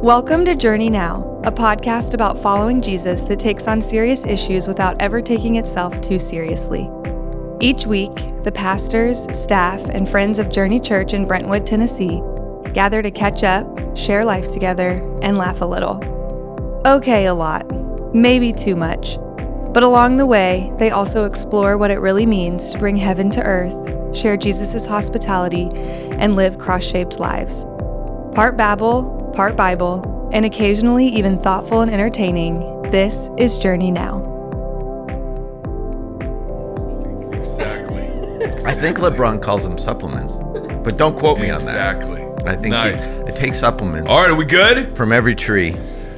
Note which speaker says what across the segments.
Speaker 1: Welcome to Journey Now, a podcast about following Jesus that takes on serious issues without ever taking itself too seriously. Each week, the pastors, staff, and friends of Journey Church in Brentwood, Tennessee, gather to catch up, share life together, and laugh a little. Okay, a lot. Maybe too much. But along the way, they also explore what it really means to bring heaven to earth, share Jesus' hospitality, and live cross-shaped lives. Part Babel, part Bible, and occasionally even thoughtful and entertaining, this is Journey Now.
Speaker 2: Exactly.
Speaker 3: I think LeBron calls them supplements, but don't quote me on that.
Speaker 2: Exactly.
Speaker 3: I think
Speaker 2: Nice.
Speaker 3: it takes supplements
Speaker 2: All right, are we good?
Speaker 3: from every tree.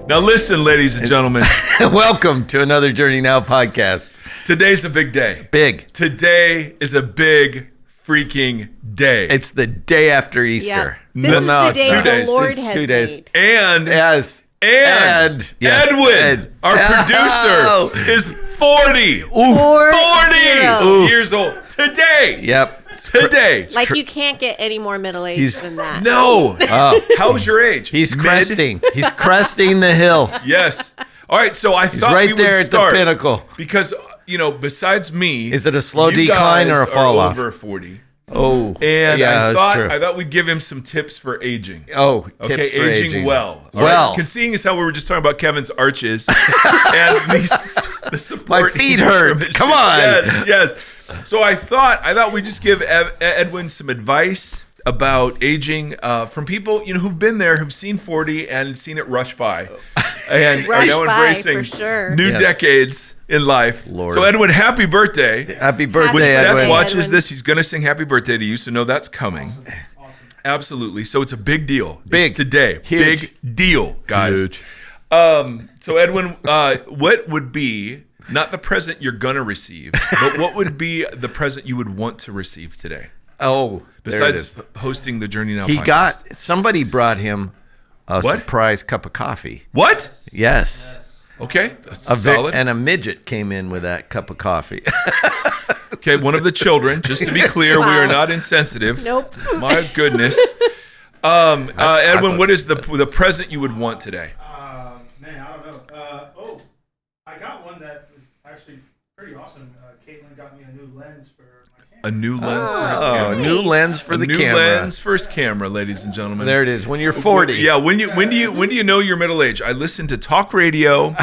Speaker 2: Now listen, ladies and gentlemen.
Speaker 3: Welcome to another Journey Now podcast.
Speaker 2: Today's a big day.
Speaker 3: Big.
Speaker 2: Today is a big freaking day.
Speaker 3: It's the day after Easter.
Speaker 4: Yeah. This
Speaker 2: No,
Speaker 4: is
Speaker 2: no,
Speaker 4: the
Speaker 2: it's
Speaker 4: day
Speaker 2: 2
Speaker 4: the
Speaker 2: days.
Speaker 4: Lord
Speaker 3: It's
Speaker 4: has
Speaker 3: 2 days.
Speaker 4: made.
Speaker 2: And
Speaker 3: Yes.
Speaker 2: Yes, Edwin, our
Speaker 3: Oh.
Speaker 2: producer, is 40. 40
Speaker 3: Oof.
Speaker 2: years old today.
Speaker 3: Yep.
Speaker 2: Today.
Speaker 4: Like you can't get any more middle-aged
Speaker 3: He's-
Speaker 4: than that.
Speaker 2: No.
Speaker 3: Oh,
Speaker 2: How's your age?
Speaker 3: he's
Speaker 2: Mid?
Speaker 3: cresting. He's cresting the hill.
Speaker 2: Yes. All right, so I
Speaker 3: He's
Speaker 2: thought
Speaker 3: right
Speaker 2: we
Speaker 3: there
Speaker 2: would
Speaker 3: at
Speaker 2: start
Speaker 3: the pinnacle.
Speaker 2: because, besides me,
Speaker 3: Is it a slow
Speaker 2: you
Speaker 3: decline
Speaker 2: guys
Speaker 3: or a fall
Speaker 2: are
Speaker 3: off?
Speaker 2: over 40.
Speaker 3: Oh,
Speaker 2: And
Speaker 3: yeah,
Speaker 2: I
Speaker 3: that's true.
Speaker 2: thought we'd give him some tips for aging.
Speaker 3: Oh,
Speaker 2: Okay,
Speaker 3: tips for
Speaker 2: aging well. All
Speaker 3: Well.
Speaker 2: right? Seeing as how we were just talking about Kevin's arches and the support.
Speaker 3: My feet hurt.
Speaker 2: from his-
Speaker 3: Come on.
Speaker 2: Yes. So I thought we'd just give Edwin some advice about aging from people who've been there, who've seen 40 and seen it rush by, and are
Speaker 4: Rush
Speaker 2: now
Speaker 4: by,
Speaker 2: embracing
Speaker 4: for sure.
Speaker 2: new
Speaker 3: Yes.
Speaker 2: decades in life.
Speaker 3: Lord.
Speaker 2: So Edwin, happy birthday.
Speaker 3: Happy birthday,
Speaker 2: When Seth
Speaker 3: Edwin.
Speaker 2: watches
Speaker 4: Edwin.
Speaker 2: this, he's going to sing happy birthday to you, so know that's coming. Awesome. Absolutely. So it's a big deal.
Speaker 3: Big.
Speaker 2: It's today.
Speaker 3: Huge.
Speaker 2: Big deal, guys.
Speaker 3: Huge.
Speaker 2: So Edwin, what would be, not the present you're going to receive, but what would be the present you would want to receive today?
Speaker 3: Oh, there it
Speaker 2: Besides
Speaker 3: is.
Speaker 2: hosting the Journey Now podcast.
Speaker 3: Somebody brought him a
Speaker 2: What?
Speaker 3: surprise cup of coffee.
Speaker 2: What?
Speaker 3: Yes.
Speaker 2: Okay. That's
Speaker 3: A
Speaker 2: solid.
Speaker 3: and a midget came in with that cup of coffee.
Speaker 2: Okay, one of the children, just to be clear, we are not insensitive.
Speaker 4: Nope.
Speaker 2: My goodness. Edwin, what is the present you would want today?
Speaker 5: Man, I don't know. I got one that is actually pretty awesome. Caitlin got me a new lens for my camera.
Speaker 2: A new lens for his
Speaker 3: Oh,
Speaker 2: camera.
Speaker 3: new lens for
Speaker 2: A
Speaker 3: the
Speaker 2: new
Speaker 3: camera.
Speaker 2: lens for his camera, ladies and gentlemen.
Speaker 3: There it is. When you're 40.
Speaker 2: Yeah, when do you know you're middle age? I listen to talk radio,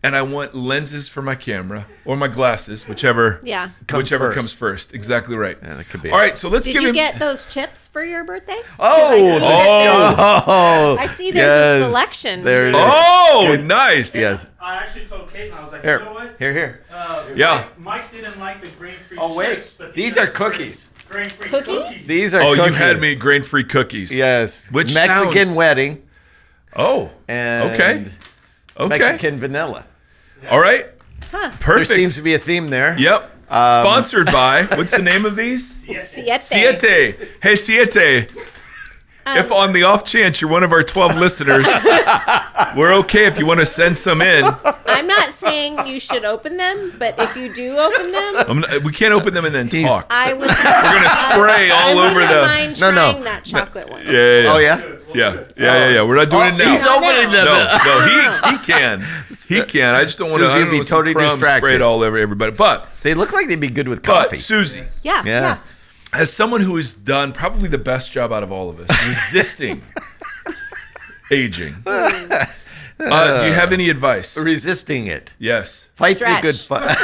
Speaker 2: and I want lenses for my camera or my glasses, whichever.
Speaker 4: Yeah.
Speaker 2: Whichever
Speaker 3: first.
Speaker 2: comes first. Exactly right.
Speaker 3: Yeah, that could be
Speaker 2: All
Speaker 3: it.
Speaker 2: right, so let's
Speaker 4: Did
Speaker 2: give
Speaker 4: you
Speaker 2: him.
Speaker 4: get those chips for your birthday?
Speaker 3: Oh,
Speaker 2: Oh.
Speaker 4: I see there's
Speaker 3: yes.
Speaker 4: a selection.
Speaker 3: There it is.
Speaker 2: Oh, nice.
Speaker 3: Yes.
Speaker 5: I actually told Caitlin, I was like,
Speaker 3: Here.
Speaker 5: you know what?
Speaker 3: Here.
Speaker 2: Yeah.
Speaker 5: Mike didn't like the grain-free
Speaker 3: Oh, wait.
Speaker 5: chips, but
Speaker 3: These are cookies.
Speaker 5: Grain-free
Speaker 4: Cookies?
Speaker 5: cookies.
Speaker 3: These are
Speaker 2: Oh,
Speaker 3: cookies.
Speaker 2: you had me grain-free cookies.
Speaker 3: Yes.
Speaker 2: Which
Speaker 3: Mexican
Speaker 2: sounds-
Speaker 3: wedding
Speaker 2: Oh.
Speaker 3: and
Speaker 2: Okay.
Speaker 3: Mexican vanilla.
Speaker 2: All right.
Speaker 4: Huh.
Speaker 2: Perfect.
Speaker 3: There seems to be a theme there.
Speaker 2: Yep. Sponsored by, what's the name of these?
Speaker 4: Siete.
Speaker 2: Siete. Hey, Siete. If on the off chance you're one of our 12 listeners, we're okay if you want to send some in.
Speaker 4: I'm not saying you should open them, but if you do open them,
Speaker 2: We can't open them and then
Speaker 3: He's-
Speaker 2: talk.
Speaker 4: I would.
Speaker 2: We're going to spray all over
Speaker 4: I
Speaker 2: the...
Speaker 4: wouldn't mind
Speaker 3: No, no.
Speaker 4: trying that chocolate one.
Speaker 2: Yeah.
Speaker 3: Oh, yeah?
Speaker 2: Yeah. We're not doing it now.
Speaker 3: He's opening them.
Speaker 2: No, he can. He can. I just don't want to.
Speaker 3: Susie would be totally distracted.
Speaker 2: Sprayed all over everybody. But
Speaker 3: They look like they'd be good with coffee.
Speaker 2: Susie,
Speaker 4: Yeah.
Speaker 3: Yeah.
Speaker 2: as someone who has done probably the best job out of all of us, resisting aging, do you have any advice?
Speaker 3: Resisting it.
Speaker 2: Yes.
Speaker 3: Fight
Speaker 4: Stretch.
Speaker 3: the good fight.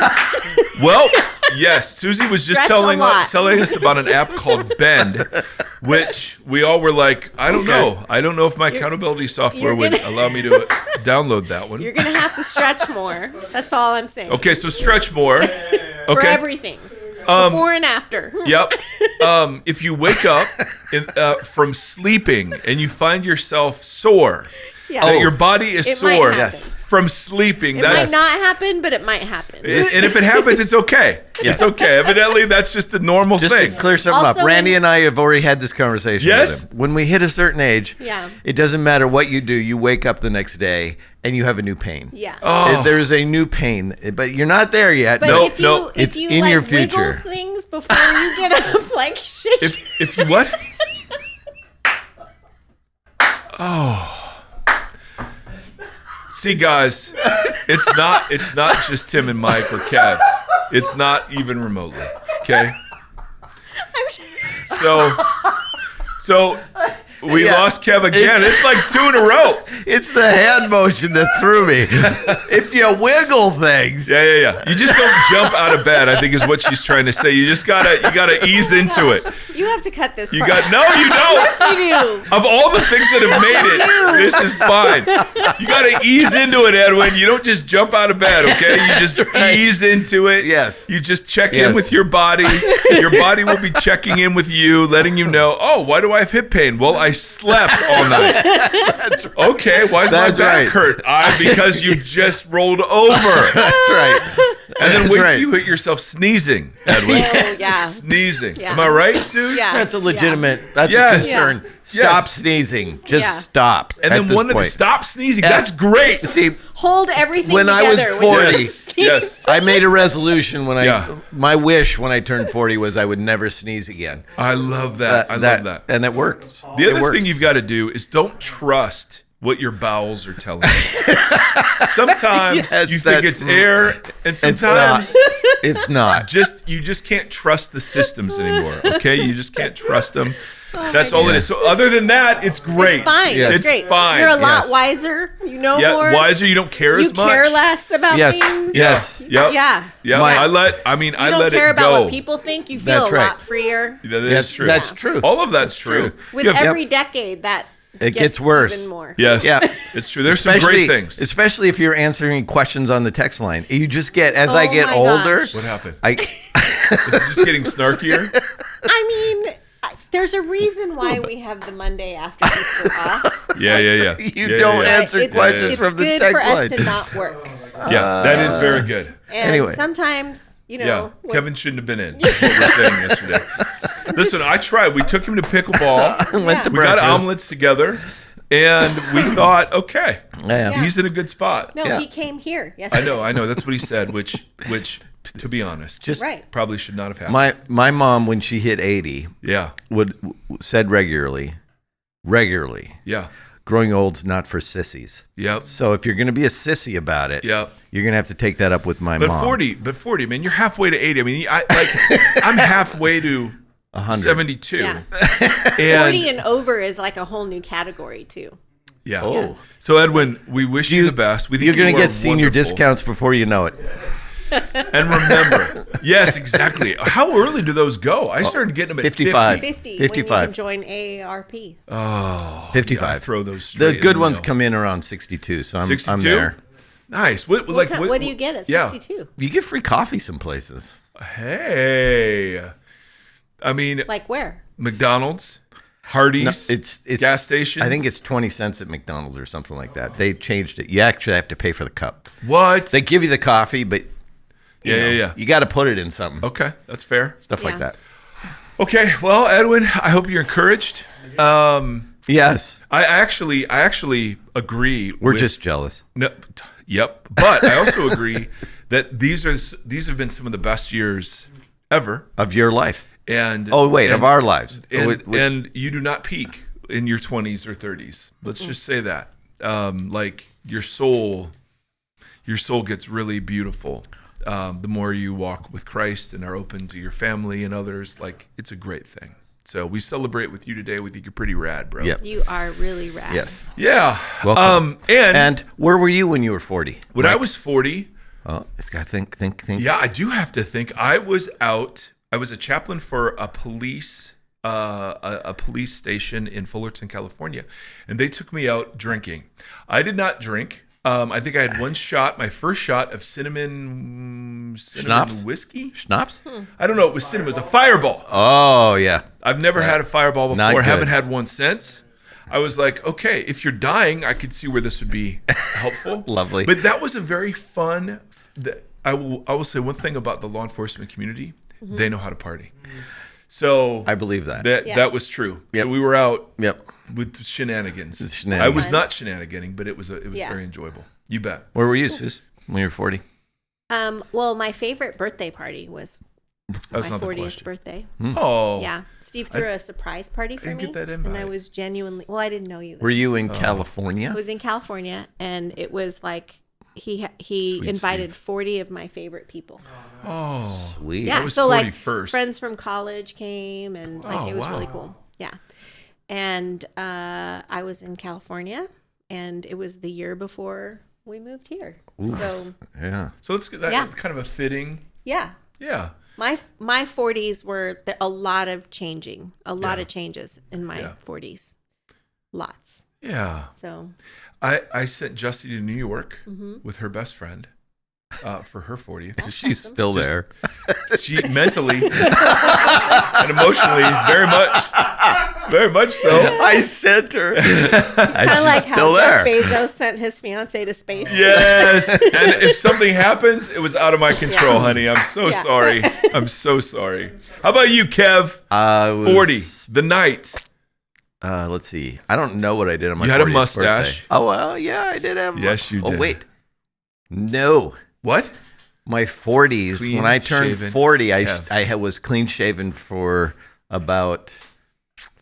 Speaker 2: Well, yes. Susie was just
Speaker 4: Stretch a lot.
Speaker 2: telling us about an app called Bend, which we all were like, I don't know. I don't know if my accountability software
Speaker 4: you're
Speaker 2: would
Speaker 4: gonna-
Speaker 2: allow me to download that one.
Speaker 4: You're gonna have to stretch more. That's all I'm saying.
Speaker 2: Okay, so stretch more.
Speaker 4: For
Speaker 2: Okay.
Speaker 4: everything. Before and after.
Speaker 2: Yep. If you wake up from sleeping and you find yourself sore,
Speaker 4: Yeah.
Speaker 2: that your body is
Speaker 4: It might
Speaker 2: sore
Speaker 4: happen.
Speaker 2: from sleeping,
Speaker 4: It
Speaker 2: that's
Speaker 4: might not happen, but it might happen.
Speaker 2: and if it happens, it's okay.
Speaker 3: Yes.
Speaker 2: It's okay. Evidently, that's just the normal
Speaker 3: Just to
Speaker 2: thing.
Speaker 3: clear something
Speaker 4: Also,
Speaker 3: up, Randy
Speaker 4: when-
Speaker 3: and I have already had this conversation
Speaker 2: Yes?
Speaker 3: with him. When we hit a certain age,
Speaker 4: Yeah.
Speaker 3: it doesn't matter what you do. You wake up the next day and you have a new pain.
Speaker 4: Yeah.
Speaker 2: Oh.
Speaker 3: There's a new pain, but you're not there yet.
Speaker 4: But
Speaker 2: Nope,
Speaker 4: if you,
Speaker 2: nope.
Speaker 4: if
Speaker 3: It's
Speaker 4: you
Speaker 3: in
Speaker 4: like
Speaker 3: your future.
Speaker 4: wiggle things before you get up, like shake.
Speaker 2: If you what? Oh. See, guys, it's not just Tim and Mike or Kev. It's not even remotely. Okay. So we lost Kev again. It's like 2 in a row.
Speaker 3: It's the hand motion that threw me. If you wiggle things.
Speaker 2: Yeah. You just don't jump out of bed, I think is what she's trying to say. You gotta ease into it.
Speaker 4: You have to cut this.
Speaker 2: You
Speaker 4: part.
Speaker 2: got no, you don't.
Speaker 4: Yes, you do.
Speaker 2: Of all the things that have made it, this is fine. You gotta ease into it, Edwin. You don't just jump out of bed, okay? You just ease into it.
Speaker 3: Yes.
Speaker 2: You just check in with your body. Your body will be checking in with you, letting you know, oh, why do I have hip pain? Well, I slept all night.
Speaker 3: That's right.
Speaker 2: Okay, why is my back hurt? Because you just rolled over.
Speaker 3: That's right.
Speaker 2: And then wait till you hit yourself sneezing, Edwin.
Speaker 4: Oh, yeah.
Speaker 2: Sneezing.
Speaker 4: Yeah.
Speaker 2: Am I right, Sue?
Speaker 4: Yeah.
Speaker 3: That's a legitimate. That's
Speaker 2: Yes.
Speaker 3: a concern.
Speaker 2: Yeah.
Speaker 3: Stop
Speaker 2: Yes.
Speaker 3: sneezing. Just
Speaker 4: Yeah.
Speaker 3: stop.
Speaker 2: And then one of the stop sneezing. That's great.
Speaker 3: See,
Speaker 4: Hold everything
Speaker 3: when I
Speaker 4: together.
Speaker 3: was
Speaker 4: when you
Speaker 3: 40,
Speaker 4: sneeze.
Speaker 2: Yes.
Speaker 3: I made a resolution when
Speaker 2: Yeah.
Speaker 3: my wish when I turned 40 was I would never sneeze again.
Speaker 2: I love that. I love that.
Speaker 3: And it works.
Speaker 2: The
Speaker 3: It
Speaker 2: other
Speaker 3: works.
Speaker 2: thing you've got to do is don't trust what your bowels are telling you. Sometimes
Speaker 3: Yes,
Speaker 2: you think it's air, and
Speaker 3: It's not.
Speaker 2: sometimes
Speaker 3: It's not.
Speaker 2: you just can't trust the systems anymore. Okay, you just can't trust them. That's
Speaker 4: my
Speaker 2: all it is. So other than that, it's great.
Speaker 4: It's fine.
Speaker 3: Yes.
Speaker 4: It's great.
Speaker 2: fine.
Speaker 4: You're a lot
Speaker 3: Yes.
Speaker 4: wiser. You know
Speaker 2: Yeah,
Speaker 4: more.
Speaker 2: wiser. You don't care
Speaker 4: You
Speaker 2: as much.
Speaker 4: care less about
Speaker 3: Yes.
Speaker 4: things.
Speaker 3: Yes.
Speaker 2: Yep.
Speaker 4: Yeah.
Speaker 2: Yeah.
Speaker 3: My-
Speaker 2: I
Speaker 4: You
Speaker 2: let
Speaker 4: don't care
Speaker 2: it
Speaker 4: about
Speaker 2: go.
Speaker 4: what people think. You feel
Speaker 3: That's
Speaker 4: a
Speaker 3: right.
Speaker 4: lot freer.
Speaker 2: That is
Speaker 3: Yes,
Speaker 2: true.
Speaker 3: that's true.
Speaker 2: All of that's true.
Speaker 4: With
Speaker 2: You have-
Speaker 4: every decade, that
Speaker 3: It gets worse.
Speaker 4: even more.
Speaker 2: Yes.
Speaker 3: Yeah.
Speaker 2: It's true. There's some great things.
Speaker 3: Especially if you're answering questions on the text line. You just get, as I
Speaker 4: Oh
Speaker 3: get
Speaker 4: my
Speaker 3: older,
Speaker 4: gosh.
Speaker 2: What happened?
Speaker 3: I
Speaker 2: Is it just getting snarkier?
Speaker 4: I mean, there's a reason why we have the Monday after Easter off.
Speaker 2: Yeah.
Speaker 3: You don't answer
Speaker 4: It's-
Speaker 3: questions
Speaker 4: it's
Speaker 3: from the
Speaker 4: good
Speaker 3: text
Speaker 4: for
Speaker 3: line.
Speaker 4: us to not work.
Speaker 2: Yeah, that is very good.
Speaker 4: And
Speaker 3: Anyway.
Speaker 4: sometimes, you know,
Speaker 2: Yeah,
Speaker 4: when-
Speaker 2: Kevin shouldn't have been in. That's what we were saying yesterday. Listen, I tried. We took him to pickleball.
Speaker 3: Went to
Speaker 2: We got
Speaker 3: breakfast.
Speaker 2: omelets together, and we thought, okay,
Speaker 3: Yeah.
Speaker 2: he's in a good spot.
Speaker 4: no,
Speaker 3: Yeah.
Speaker 4: he came here. Yes,
Speaker 2: I know. That's what he said. Which, to be honest,
Speaker 3: Just
Speaker 4: right.
Speaker 2: probably should not have happened.
Speaker 3: my mom, when she hit 80,
Speaker 2: Yeah,
Speaker 3: said regularly,
Speaker 2: yeah,
Speaker 3: growing old's not for sissies.
Speaker 2: yep,
Speaker 3: So if you're going to be a sissy about it,
Speaker 2: yep.
Speaker 3: you're going to have to take that up with my
Speaker 2: But
Speaker 3: mom.
Speaker 2: 40, man, you're halfway to 80. I mean, I'm halfway to
Speaker 3: 100.
Speaker 2: 72.
Speaker 4: Yeah.
Speaker 2: And
Speaker 4: 40 and over is like a whole new category too.
Speaker 2: yeah.
Speaker 3: Oh.
Speaker 2: So Edwin, we wish you the best. We think
Speaker 3: You're going
Speaker 2: you
Speaker 3: to
Speaker 2: are
Speaker 3: get senior
Speaker 2: wonderful.
Speaker 3: discounts before you know it.
Speaker 2: And remember, yes, exactly. How early do those go? I started getting them at
Speaker 3: 55.
Speaker 4: 50 when you
Speaker 3: 55.
Speaker 4: can join AARP.
Speaker 2: Oh,
Speaker 3: 55.
Speaker 2: yeah, I throw those.
Speaker 3: The
Speaker 2: Straight
Speaker 3: good
Speaker 2: in
Speaker 3: ones
Speaker 2: mail.
Speaker 3: come in around 62, so I'm
Speaker 2: 62?
Speaker 3: there.
Speaker 2: Nice. What
Speaker 4: What do you get at 62?
Speaker 3: You get free coffee some places.
Speaker 2: Hey, I mean,
Speaker 4: Like where?
Speaker 2: McDonald's, Hardee's,
Speaker 3: No, it's
Speaker 2: gas stations.
Speaker 3: I think it's 20 cents at McDonald's or something like that. They changed it. You actually have to pay for the cup.
Speaker 2: what?
Speaker 3: They give you the coffee, but you know,
Speaker 2: yeah.
Speaker 3: you got to put it in something.
Speaker 2: Okay, that's fair.
Speaker 3: Stuff like
Speaker 4: Yeah.
Speaker 3: that.
Speaker 2: Okay, well, Edwin, I hope you're encouraged.
Speaker 3: Yes,
Speaker 2: I actually agree.
Speaker 3: we're
Speaker 2: with,
Speaker 3: just jealous.
Speaker 2: no, yep. But I also agree that these have been some of the best years ever.
Speaker 3: Of your life.
Speaker 2: And
Speaker 3: Oh, wait,
Speaker 2: and-
Speaker 3: of our lives.
Speaker 2: and, and you do not peak in your 20s or 30s. Let's just say that. Like your soul gets really beautiful the more you walk with Christ and are open to your family and others. Like, it's a great thing. So we celebrate with you today. We think you're pretty rad, bro.
Speaker 3: Yep.
Speaker 4: You are really rad.
Speaker 3: Yes.
Speaker 2: Yeah.
Speaker 3: Welcome.
Speaker 2: And
Speaker 3: And where were you when you were 40?
Speaker 2: when I was 40,
Speaker 3: Oh, it's got to think.
Speaker 2: yeah, I do have to think. I was a chaplain for a police station in Fullerton, California, and they took me out drinking. I did not drink. I think I had one shot, my first shot of cinnamon
Speaker 3: Schnapps?
Speaker 2: whiskey.
Speaker 3: Schnapps?
Speaker 2: I don't know. It was cinnamon. It was a Fireball.
Speaker 3: Oh, yeah.
Speaker 2: I've never had a Fireball
Speaker 3: Not
Speaker 2: before.
Speaker 3: good.
Speaker 2: Haven't had one since. I was like, okay, if you're dying, I could see where this would be helpful.
Speaker 3: Lovely.
Speaker 2: But that was a very fun. I will say one thing about the law enforcement community: they know how to party. So
Speaker 3: I believe that.
Speaker 4: Yeah.
Speaker 2: that was true.
Speaker 3: Yep.
Speaker 2: So we were out
Speaker 3: Yep.
Speaker 2: with shenanigans.
Speaker 3: Shenanigans.
Speaker 2: I was not shenaniganing, but it was
Speaker 4: Yeah.
Speaker 2: very enjoyable. You bet.
Speaker 3: Where were you, Sus, when you were 40?
Speaker 4: Well, my favorite birthday party was
Speaker 2: That's
Speaker 4: my
Speaker 2: not the
Speaker 4: 40th
Speaker 2: question.
Speaker 4: birthday.
Speaker 2: Oh.
Speaker 4: Yeah. Steve threw a surprise party for
Speaker 2: didn't
Speaker 4: me.
Speaker 2: get that
Speaker 4: And I
Speaker 2: invite.
Speaker 4: was genuinely, well, I didn't know you then.
Speaker 3: Were you
Speaker 2: Oh.
Speaker 3: in California?
Speaker 4: I was in California, and it was like he
Speaker 2: Sweet
Speaker 4: invited
Speaker 2: Steve.
Speaker 4: 40 of my favorite people.
Speaker 2: Oh.
Speaker 3: Sweet.
Speaker 4: Yeah,
Speaker 2: was
Speaker 4: so like
Speaker 2: 41st.
Speaker 4: friends from college came, and like
Speaker 2: Oh,
Speaker 4: it was
Speaker 2: wow.
Speaker 4: really cool. Yeah, and I was in California, and it was the year before we moved here. So
Speaker 3: Yeah.
Speaker 2: So let's get that
Speaker 4: Yeah.
Speaker 2: kind of a fitting.
Speaker 4: yeah,
Speaker 2: Yeah.
Speaker 4: my 40s were a lot of changing, a lot
Speaker 2: Yeah.
Speaker 4: of changes in my
Speaker 2: Yeah.
Speaker 4: 40s, lots.
Speaker 2: Yeah.
Speaker 4: So
Speaker 2: I sent Justy to New York
Speaker 4: Mm-hmm.
Speaker 2: with her best friend for her 40th. 'cause
Speaker 3: She's still there.
Speaker 2: She mentally and emotionally very much so.
Speaker 3: I sent her.
Speaker 4: kind of like how
Speaker 3: still
Speaker 4: Jeff
Speaker 3: there.
Speaker 4: Bezos sent his fiance to space.
Speaker 2: Yes. And if something happens, it was out of my control,
Speaker 4: Yeah.
Speaker 2: honey. I'm so
Speaker 4: Yeah.
Speaker 2: sorry. I'm so sorry. How about you, Kev?
Speaker 3: It was,
Speaker 2: 40, the night.
Speaker 3: Let's see. I don't know what I did on my
Speaker 2: You had a
Speaker 3: 40th
Speaker 2: mustache.
Speaker 3: birthday. Oh, well, yeah, I did have.
Speaker 2: Yes, you
Speaker 3: Oh,
Speaker 2: did.
Speaker 3: wait. No.
Speaker 2: What?
Speaker 3: My 40s,
Speaker 2: Clean
Speaker 3: when I turned
Speaker 2: shaven.
Speaker 3: 40,
Speaker 2: Yeah.
Speaker 3: I was clean shaven for about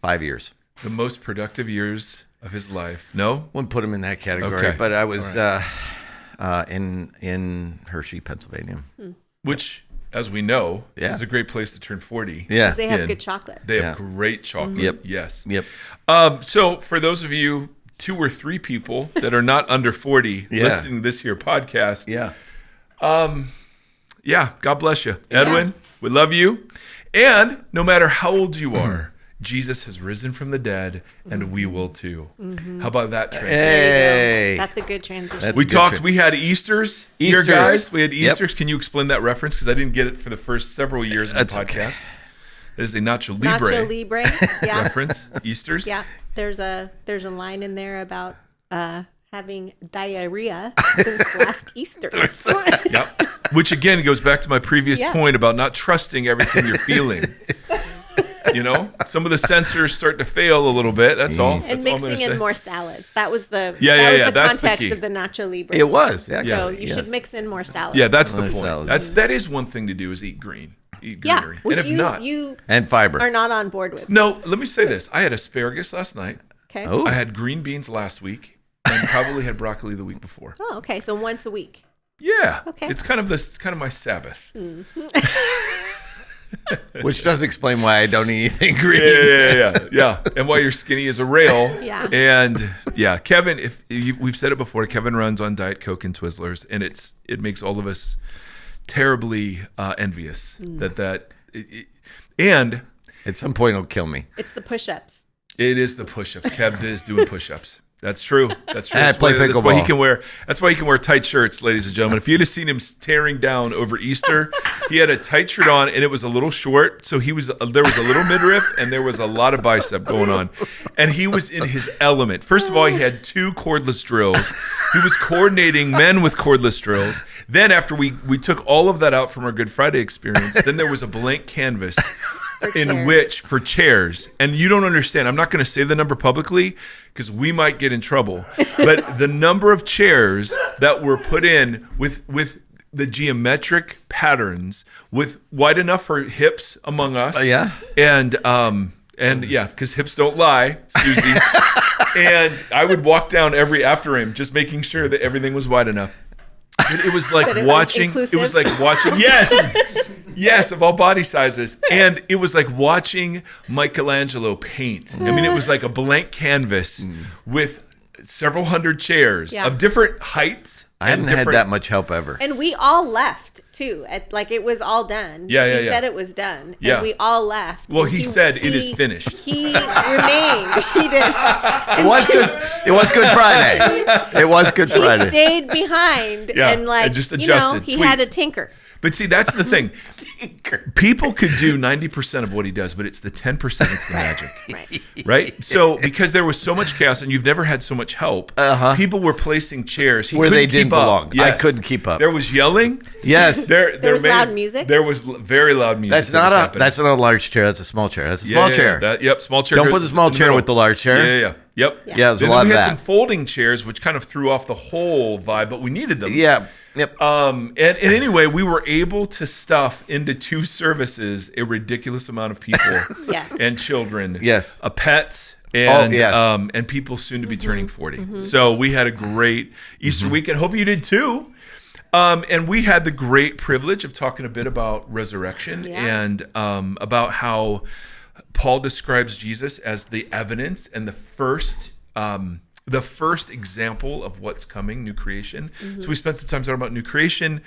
Speaker 3: 5 years.
Speaker 2: The most productive years of his life. No?
Speaker 3: Wouldn't put him in that category,
Speaker 2: Okay.
Speaker 3: but I was
Speaker 2: All
Speaker 3: in Hershey, Pennsylvania.
Speaker 2: Which, as we know,
Speaker 3: Yeah.
Speaker 2: is a great place to turn 40.
Speaker 3: Yeah.
Speaker 4: They have
Speaker 2: Yeah.
Speaker 4: good chocolate.
Speaker 2: They have
Speaker 3: Yeah.
Speaker 2: great chocolate.
Speaker 3: Yep.
Speaker 2: Yes.
Speaker 3: Yep.
Speaker 2: So for those of you 2 or 3 people that are not under 40
Speaker 3: Yeah.
Speaker 2: listening to this here podcast,
Speaker 3: Yeah.
Speaker 2: yeah, God bless you. Edwin, we love you. And no matter how old you are, Jesus has risen from the dead, and we will too. How about that transition?
Speaker 3: Hey.
Speaker 4: That's a good transition.
Speaker 3: That's
Speaker 2: We
Speaker 3: good
Speaker 2: talked,
Speaker 3: trip.
Speaker 2: we had Easters here,
Speaker 3: Easters.
Speaker 2: guys. We had
Speaker 3: Yep.
Speaker 2: Easters. Can you explain that reference? Because I didn't get it for the first several years of the
Speaker 3: That's
Speaker 2: podcast.
Speaker 3: okay.
Speaker 2: It is a Nacho Libre,
Speaker 4: Nacho Libre. Yeah.
Speaker 2: reference. Easters.
Speaker 4: Yeah. There's a line in there about having diarrhea since last Easter.
Speaker 2: Yep. Which again goes back to my previous
Speaker 4: Yeah.
Speaker 2: point about not trusting everything you're feeling. You know, some of the sensors start to fail a little bit. That's all.
Speaker 4: And
Speaker 2: That's all I'm gonna
Speaker 4: mixing in
Speaker 2: say.
Speaker 4: more salads. That was the
Speaker 2: Yeah,
Speaker 4: the
Speaker 2: that's the
Speaker 4: context
Speaker 2: key.
Speaker 4: of the Nacho Libre.
Speaker 3: It was. Yeah.
Speaker 4: So you
Speaker 3: yes.
Speaker 4: should mix in more salads.
Speaker 2: Yeah, that's the
Speaker 3: Other
Speaker 2: point.
Speaker 3: salads.
Speaker 2: That is one thing to do is eat green, eat
Speaker 4: Yeah,
Speaker 2: greenery.
Speaker 4: which
Speaker 2: And if not,
Speaker 4: you
Speaker 3: And fiber.
Speaker 4: are not on board with.
Speaker 2: no. Let me say this: I had asparagus last night.
Speaker 4: Okay.
Speaker 3: Oh.
Speaker 2: I had green beans last week, and probably had broccoli the week before.
Speaker 4: Oh, okay. So once a week.
Speaker 2: Yeah.
Speaker 4: Okay.
Speaker 2: It's kind of my Sabbath.
Speaker 3: Which does explain why I don't eat anything green.
Speaker 2: Yeah. And why you're skinny as a rail.
Speaker 4: Yeah.
Speaker 2: And yeah, Kevin, we've said it before, Kevin runs on Diet Coke and Twizzlers, and it makes all of us terribly envious and
Speaker 3: At some point, it'll kill me.
Speaker 4: It's the push-ups.
Speaker 2: it is the push-ups. Kev is doing push-ups. That's true. That's true.
Speaker 3: And I
Speaker 2: That's why,
Speaker 3: play
Speaker 2: that's why he
Speaker 3: pickleball.
Speaker 2: can wear. That's why he can wear tight shirts, ladies and gentlemen. If you'd have seen him tearing down over Easter, he had a tight shirt on and it was a little short. So there was a little midriff and there was a lot of bicep going on, and he was in his element. First of all, he had 2 cordless drills. He was coordinating men with cordless drills. Then after we took all of that out from our Good Friday experience, then there was a blank canvas. For chairs, and you don't understand. I'm not going to say the number publicly because we might get in trouble. But the number of chairs that were put in with the geometric patterns, with wide enough for hips among us,
Speaker 3: Yeah.
Speaker 2: and yeah, because hips don't lie, Susie. And I would walk down after him, just making sure that everything was wide enough. And it was like
Speaker 4: That it was
Speaker 2: watching.
Speaker 4: inclusive?
Speaker 2: It was like watching. Yes, of all body sizes. And it was like watching Michelangelo paint. I mean, it was like a blank canvas with several hundred chairs
Speaker 4: Yeah.
Speaker 2: of different heights.
Speaker 3: I haven't had that much help ever.
Speaker 4: And we all left too. It was all done.
Speaker 2: Yeah.
Speaker 4: He said it was done.
Speaker 2: Yeah.
Speaker 4: And we all left.
Speaker 2: Well,
Speaker 4: And
Speaker 2: he said, "It is finished."
Speaker 4: He remained. He did.
Speaker 3: It was good. It was Good Friday. It was Good
Speaker 4: He
Speaker 3: Friday.
Speaker 4: stayed behind
Speaker 2: Yeah,
Speaker 4: and
Speaker 2: and just
Speaker 4: you know,
Speaker 2: adjusted,
Speaker 4: he had
Speaker 2: tweaked.
Speaker 4: a tinker.
Speaker 2: But see, that's the thing. People could do 90% of what he does, but it's the 10% that's the magic.
Speaker 4: Right.
Speaker 2: Right? So, because there was so much chaos and you've never had so much help, people were placing chairs
Speaker 3: Where they
Speaker 2: couldn't
Speaker 3: didn't
Speaker 2: keep up.
Speaker 3: belong. I
Speaker 2: Yes.
Speaker 3: couldn't keep up.
Speaker 2: There was yelling.
Speaker 3: Yes.
Speaker 2: There
Speaker 4: was loud music?
Speaker 2: There was very loud music.
Speaker 3: That's
Speaker 2: that was
Speaker 3: not
Speaker 2: happening.
Speaker 3: a large chair. That's a small chair. That's a small chair.
Speaker 2: Yep, small chair.
Speaker 3: Don't
Speaker 2: goes
Speaker 3: put the small
Speaker 2: in the
Speaker 3: chair
Speaker 2: middle.
Speaker 3: with the large chair.
Speaker 2: Yeah. Yep.
Speaker 4: Yeah.
Speaker 3: Yeah, there's a
Speaker 2: Then
Speaker 3: lot
Speaker 2: we
Speaker 3: of
Speaker 2: had
Speaker 3: that.
Speaker 2: some folding chairs, which kind of threw off the whole vibe, but we needed them.
Speaker 3: Yeah. Yep.
Speaker 2: And anyway, we were able to stuff into 2 services a ridiculous amount of people
Speaker 4: Yes.
Speaker 2: and children,
Speaker 3: Yes.
Speaker 2: pets, and
Speaker 3: yes.
Speaker 2: And people soon to be turning 40. So we had a great Easter weekend. Hope you did too. And we had the great privilege of talking a bit about resurrection and about how Paul describes Jesus as the evidence and the first example of what's coming, new creation. So we spent some time talking about new creation,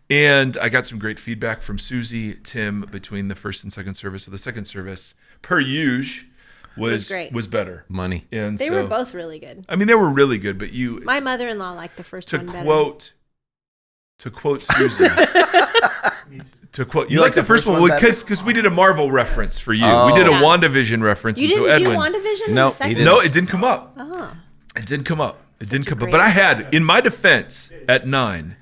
Speaker 2: and I got some great feedback from Susie, Tim, between the first and second service. So the second service, per usual, was
Speaker 4: great.
Speaker 2: was better.
Speaker 3: Money.
Speaker 2: And
Speaker 4: They
Speaker 2: so,
Speaker 4: were both really good.
Speaker 2: I mean, they were really good, but
Speaker 4: My mother-in-law liked the first
Speaker 2: to
Speaker 4: one better.
Speaker 2: quote Susie. To quote, you
Speaker 3: You
Speaker 2: like the first one
Speaker 3: better?
Speaker 2: because we did a Marvel reference for you.
Speaker 3: Oh.
Speaker 2: We did a
Speaker 4: Yeah.
Speaker 2: WandaVision reference.
Speaker 4: You
Speaker 2: and so
Speaker 4: didn't do
Speaker 2: Edwin,
Speaker 4: WandaVision? in
Speaker 3: No,
Speaker 4: the second
Speaker 3: he didn't.
Speaker 2: no, it didn't come up.
Speaker 4: Oh.
Speaker 2: It didn't come up. It didn't
Speaker 4: a
Speaker 2: come up.
Speaker 4: great-
Speaker 2: But I had, in my defense, at 9,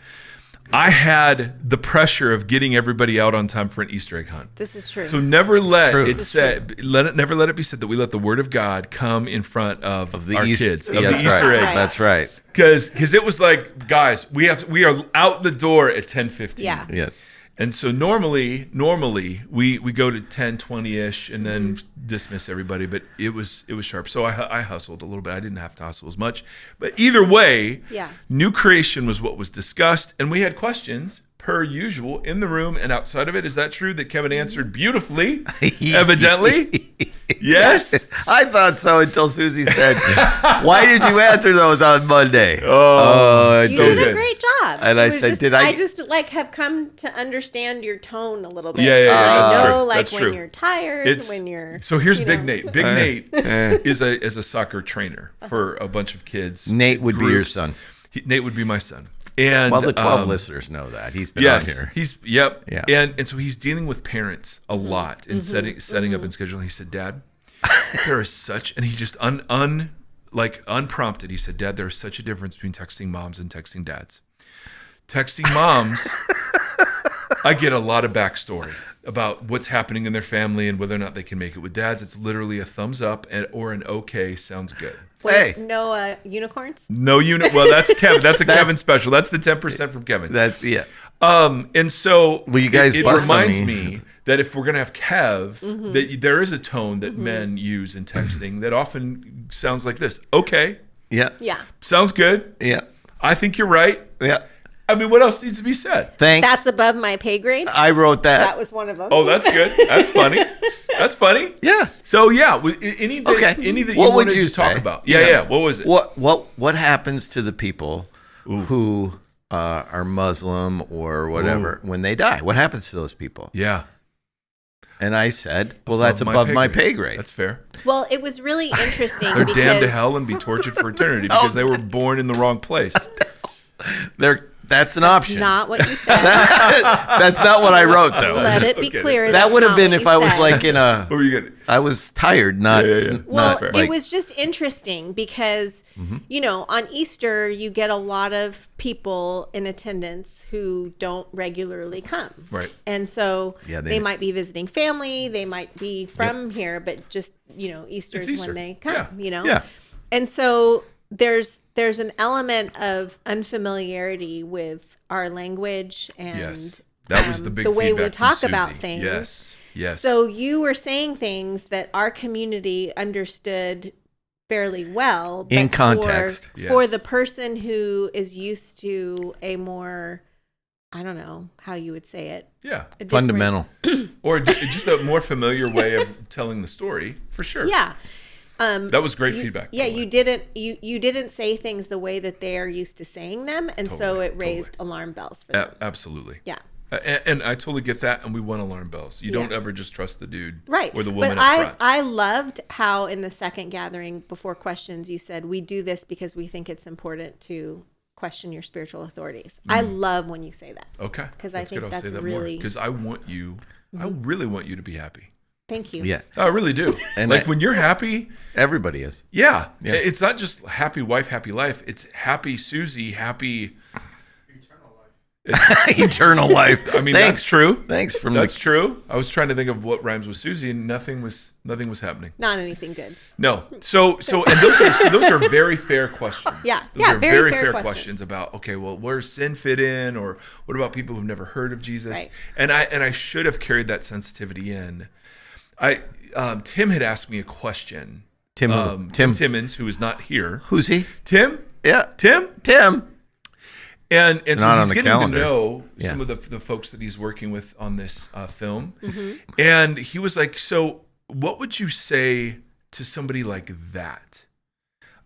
Speaker 2: I had the pressure of getting everybody out on time for an Easter egg hunt.
Speaker 4: This is true.
Speaker 2: So never let
Speaker 3: True.
Speaker 2: it
Speaker 3: This
Speaker 2: never let it be said that we let the word of God come in front of
Speaker 3: The
Speaker 2: our
Speaker 3: Easter,
Speaker 2: kids of
Speaker 3: yeah,
Speaker 2: the
Speaker 3: that's
Speaker 2: Easter
Speaker 3: right.
Speaker 2: egg.
Speaker 4: Right.
Speaker 3: That's right.
Speaker 2: Because it was like, guys, we are out the door at 10:15.
Speaker 4: Yeah.
Speaker 3: Yes.
Speaker 2: And so normally we go to 10, 20-ish and then dismiss everybody, but it was sharp. So I hustled a little bit. I didn't have to hustle as much. But either way,
Speaker 4: Yeah.
Speaker 2: new creation was what was discussed, and we had questions per usual in the room and outside of it. Is that true that Kevin answered beautifully? Evidently. Yes.
Speaker 3: I thought so until Susie said, "Why did you answer those on Monday?"
Speaker 2: Oh,
Speaker 4: You
Speaker 2: so
Speaker 4: did
Speaker 2: good.
Speaker 4: a great job.
Speaker 3: And
Speaker 4: It
Speaker 3: I
Speaker 4: was
Speaker 3: said,
Speaker 4: just,
Speaker 3: did I-
Speaker 4: I just like have come to understand your tone a little bit.
Speaker 2: Yeah,
Speaker 3: that's
Speaker 4: I know,
Speaker 2: true.
Speaker 4: like
Speaker 2: That's
Speaker 4: when
Speaker 2: true.
Speaker 4: you're tired,
Speaker 2: It's-
Speaker 4: when you're.
Speaker 2: So here's
Speaker 4: you
Speaker 2: Big
Speaker 4: know.
Speaker 2: Nate. Big Nate is a soccer trainer for a bunch of kids.
Speaker 3: Nate would be your
Speaker 2: groups.
Speaker 3: son.
Speaker 2: Nate would be my son. And
Speaker 3: Well, the 12 listeners know that. He's been
Speaker 2: yes,
Speaker 3: on here.
Speaker 2: Yeah.
Speaker 3: Yeah.
Speaker 2: And so he's dealing with parents a lot and setting up and scheduling. He said, "Dad, there is such," and he just unprompted. He said, "Dad, there is such a difference between texting moms and texting dads. Texting moms, I get a lot of backstory about what's happening in their family and whether or not they can make it. With dads, it's literally a thumbs up or an okay, sounds good."
Speaker 3: Hey.
Speaker 4: No unicorns?
Speaker 2: No unit. Well, that's Kevin. That's a Kevin special. That's the 10% from Kevin.
Speaker 3: That's yeah.
Speaker 2: And so
Speaker 3: Well, you guys
Speaker 2: it
Speaker 3: bust on
Speaker 2: reminds
Speaker 3: me.
Speaker 2: me that if we're gonna have Kev, that there is a tone that men use in texting that often sounds like this. Okay,
Speaker 3: Yeah.
Speaker 4: Yeah.
Speaker 2: sounds good.
Speaker 3: Yeah.
Speaker 2: I think you're right.
Speaker 3: Yeah.
Speaker 2: I mean, what else needs to be said?
Speaker 3: Thanks.
Speaker 4: That's above my pay grade.
Speaker 3: I wrote that.
Speaker 4: That was one of them.
Speaker 2: Oh, that's good. That's funny. That's funny.
Speaker 3: Yeah.
Speaker 2: So yeah, anything
Speaker 3: Okay.
Speaker 2: that
Speaker 3: What
Speaker 2: you
Speaker 3: would
Speaker 2: wanted
Speaker 3: you
Speaker 2: to talk
Speaker 3: say?
Speaker 2: about? Yeah. What was it?
Speaker 3: What happens to the people who are Muslim or whatever when they die? What happens to those people?
Speaker 2: Yeah.
Speaker 3: And I said, well, that's above my pay grade.
Speaker 2: That's fair.
Speaker 4: Well, it was really interesting
Speaker 2: They're
Speaker 4: because
Speaker 2: damned to hell and be tortured for eternity because they were born in the wrong place.
Speaker 3: That's an option.
Speaker 4: not what you said.
Speaker 3: That's not what I wrote, though.
Speaker 4: Let it be
Speaker 2: Okay,
Speaker 4: clear.
Speaker 3: That
Speaker 4: that's
Speaker 3: would have
Speaker 4: not
Speaker 3: been
Speaker 4: what
Speaker 3: if
Speaker 4: you
Speaker 3: I was
Speaker 4: said.
Speaker 3: like in a.
Speaker 2: What were you getting?
Speaker 3: I was tired, not.
Speaker 2: Yeah.
Speaker 4: Well,
Speaker 3: not
Speaker 2: fair.
Speaker 3: like,
Speaker 4: it was just interesting because, on Easter, you get a lot of people in attendance who don't regularly come.
Speaker 2: Right.
Speaker 4: And so
Speaker 3: Yeah,
Speaker 4: they might be visiting family, they might be from here, but just, Easter's
Speaker 2: It's Easter.
Speaker 4: when they come,
Speaker 2: Yeah.
Speaker 3: Yeah.
Speaker 4: And so there's an element of unfamiliarity with our language and
Speaker 2: Yes. That was the big
Speaker 4: the way we
Speaker 2: feedback from
Speaker 4: talk about
Speaker 2: Susie.
Speaker 4: things.
Speaker 2: Yes.
Speaker 4: So you were saying things that our community understood fairly well.
Speaker 3: In
Speaker 4: but
Speaker 3: context.
Speaker 4: For
Speaker 2: Yes.
Speaker 4: the person who is used to a more, I don't know how you would say it.
Speaker 2: Yeah.
Speaker 4: a different-
Speaker 3: fundamental.
Speaker 2: Or just a more familiar way of telling the story, for sure.
Speaker 4: Yeah.
Speaker 2: That was great feedback. by
Speaker 4: Yeah,
Speaker 2: the way.
Speaker 4: you didn't say things the way that they are used to saying them, and so
Speaker 2: Totally,
Speaker 4: it raised alarm bells for them.
Speaker 2: Absolutely.
Speaker 4: Yeah.
Speaker 2: And I totally get that, and we want alarm bells. You don't ever just trust the dude
Speaker 4: Right.
Speaker 2: or the woman
Speaker 4: but
Speaker 2: up front.
Speaker 4: I loved how in the second gathering before questions you said we do this because we think it's important to question your spiritual authorities. I love when you say that.
Speaker 2: Okay.
Speaker 4: 'Cause I think that's really-
Speaker 2: because I want you. I really want you to be happy.
Speaker 4: Thank you.
Speaker 3: Yeah.
Speaker 2: I really do.
Speaker 3: And
Speaker 2: like when you're happy,
Speaker 3: Everybody is.
Speaker 2: yeah,
Speaker 3: Yeah.
Speaker 2: it's not just happy wife, happy life. It's happy Susie, happy
Speaker 5: Eternal life.
Speaker 3: Eternal life.
Speaker 2: I mean,
Speaker 3: Thanks.
Speaker 2: that's true.
Speaker 3: Thanks from
Speaker 2: That's true. I was trying to think of what rhymes with Susie, and nothing was happening.
Speaker 4: Not anything good.
Speaker 2: No. So and those are very fair questions.
Speaker 4: Yeah.
Speaker 2: Those
Speaker 4: Yeah,
Speaker 2: are
Speaker 4: very
Speaker 2: very
Speaker 4: fair
Speaker 2: fair
Speaker 4: questions.
Speaker 2: questions about, okay, well, where's sin fit in, or what about people who've never heard of Jesus?
Speaker 4: Right.
Speaker 2: And I should have carried that sensitivity in. Tim had asked me a question. Tim Timmons, who is not here.
Speaker 3: Who's he?
Speaker 2: Tim?
Speaker 3: Yeah.
Speaker 2: Tim? And so
Speaker 3: not on
Speaker 2: he's
Speaker 3: the
Speaker 2: getting
Speaker 3: calendar.
Speaker 2: to know
Speaker 3: Yeah.
Speaker 2: some of the folks that he's working with on this film.
Speaker 4: Mm-hmm.
Speaker 2: And he was like, so what would you say to somebody like that,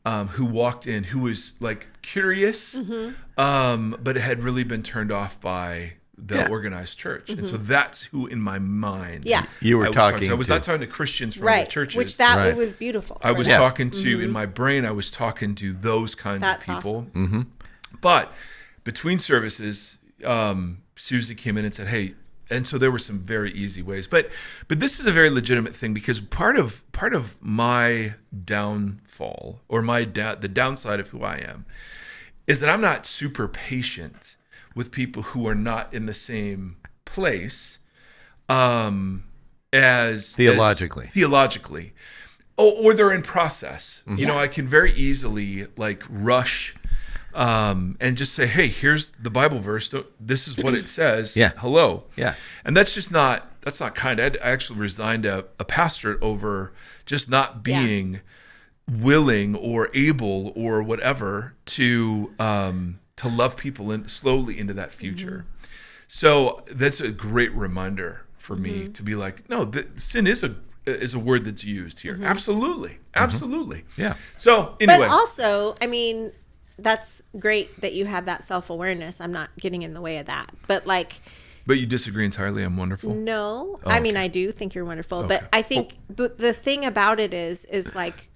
Speaker 2: who walked in, who was like curious, but had really been turned off by the organized church? And so that's who in my mind
Speaker 4: Yeah.
Speaker 3: You were
Speaker 2: I was
Speaker 3: talking
Speaker 2: I was
Speaker 3: to.
Speaker 2: not talking to Christians from
Speaker 4: Right.
Speaker 2: the churches.
Speaker 4: Which that
Speaker 3: Right.
Speaker 4: it was beautiful.
Speaker 2: I was
Speaker 4: for them.
Speaker 2: talking to, in my brain, I was talking to those kinds
Speaker 4: That's
Speaker 2: of people.
Speaker 3: Mm-hmm.
Speaker 2: But between services, Susie came in and said, hey, and so there were some very easy ways. But this is a very legitimate thing, because part of my downfall, or the downside of who I am, is that I'm not super patient with people who are not in the same place as
Speaker 3: Theologically.
Speaker 2: or they're in process.
Speaker 3: Mm-hmm.
Speaker 2: You know, I can very easily like rush and just say, hey, here's the Bible verse. This is what it says.
Speaker 3: Yeah.
Speaker 2: Hello.
Speaker 3: Yeah.
Speaker 2: And that's not kind. I actually resigned a pastorate over just not being willing or able or whatever to love people slowly into that future. So that's a great reminder for me to be like, no, sin is a word that's used here. Absolutely.
Speaker 3: Yeah.
Speaker 2: So anyway.
Speaker 4: But also, I mean, that's great that you have that self-awareness. I'm not getting in the way of that. But like,
Speaker 2: But you disagree entirely. I'm wonderful.
Speaker 4: no,
Speaker 2: Oh,
Speaker 4: I mean,
Speaker 2: okay.
Speaker 4: I do think you're wonderful.
Speaker 2: Okay.
Speaker 4: But I think the thing about it is like,